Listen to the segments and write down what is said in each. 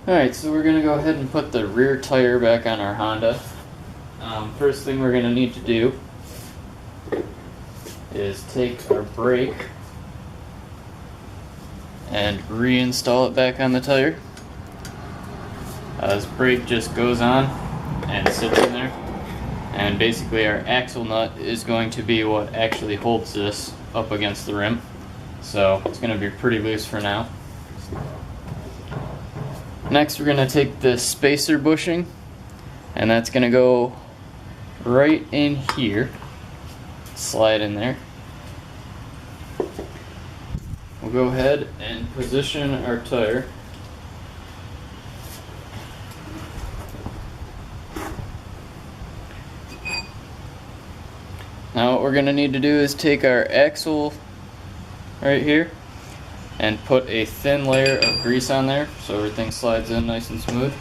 Alright, so we're going to go ahead and put the rear tire back on our Honda. First thing we're going to need to do is take our brake and reinstall it back on the tire. This brake just goes on and sits in there, and basically our axle nut is going to be what actually holds this up against the rim, so it's going to be pretty loose for now. Next we're going to take the spacer bushing, and that's going to go right in here, slide in there. We'll go ahead and position our tire. Now what we're going to need to do is take our axle right here and put a thin layer of grease on there so everything slides in nice and smooth.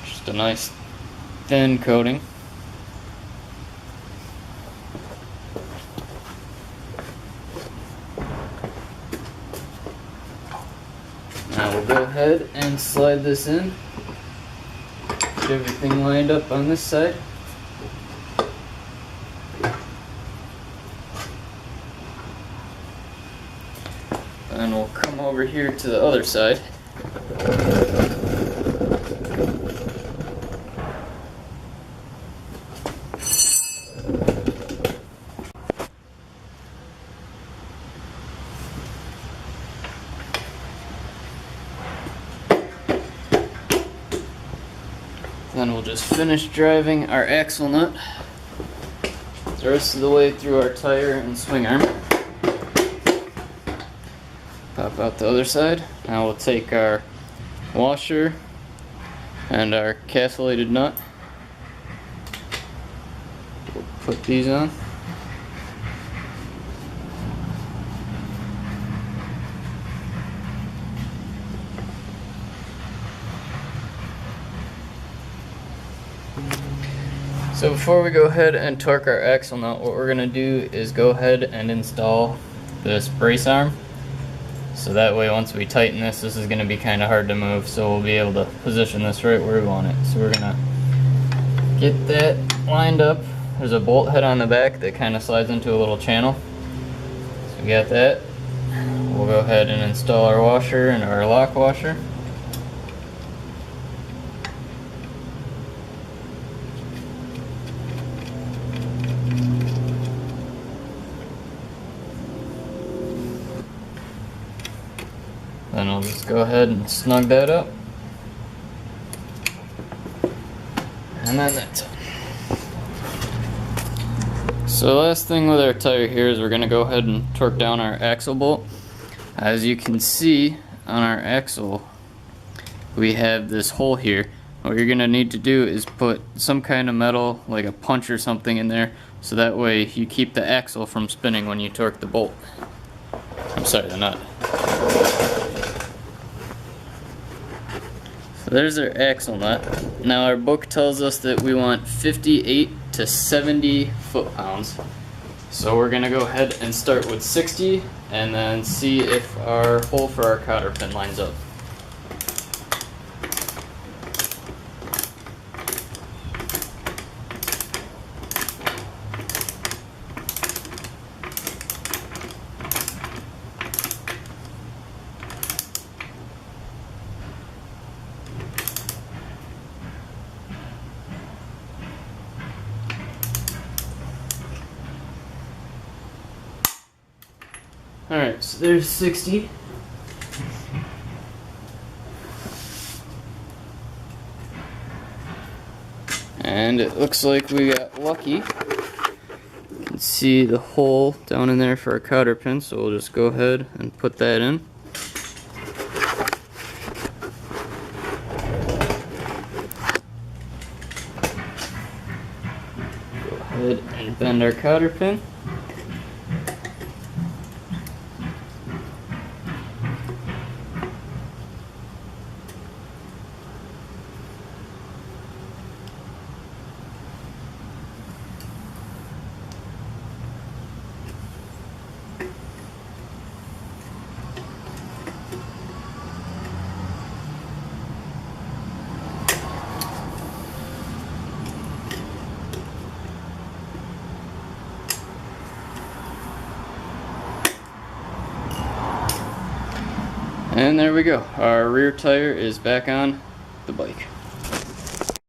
Just a nice thin coating. Now we'll go ahead and slide this in. Get everything lined up on this side. And we'll come over here to the other side. Then we'll just finish driving our axle nut the rest of the way through our tire and swing arm. Pop out the other side. Now we'll take our washer and our castellated nut. We'll put these on. So before we go ahead and torque our axle nut, what we're going to do is go ahead and install this brace arm. So that way once we tighten this is going to be kind of hard to move, so we'll be able to position this right where we want it. So we're going to get that lined up. There's a bolt head on the back that kind of slides into a little channel. So we got that. We'll go ahead and install our washer and our lock washer. Then I'll just go ahead and snug that up. And then that's it. So last thing with our tire here is we're going to go ahead and torque down our axle bolt. As you can see on our axle, we have this hole here. What you're going to need to do is put some kind of metal, like a punch or something in there, so that way you keep the axle from spinning when you torque the bolt. I'm sorry, the nut. So there's our axle nut. Now our book tells us that we want 58 to 70 foot-pounds. So we're going to go ahead and start with 60 and then see if our hole for our cotter pin lines up. Alright, so there's 60. And it looks like we got lucky. You can see the hole down in there for our cotter pin, so we'll just go ahead and put that in. Go ahead and bend our cotter pin. And there we go. Our rear tire is back on the bike.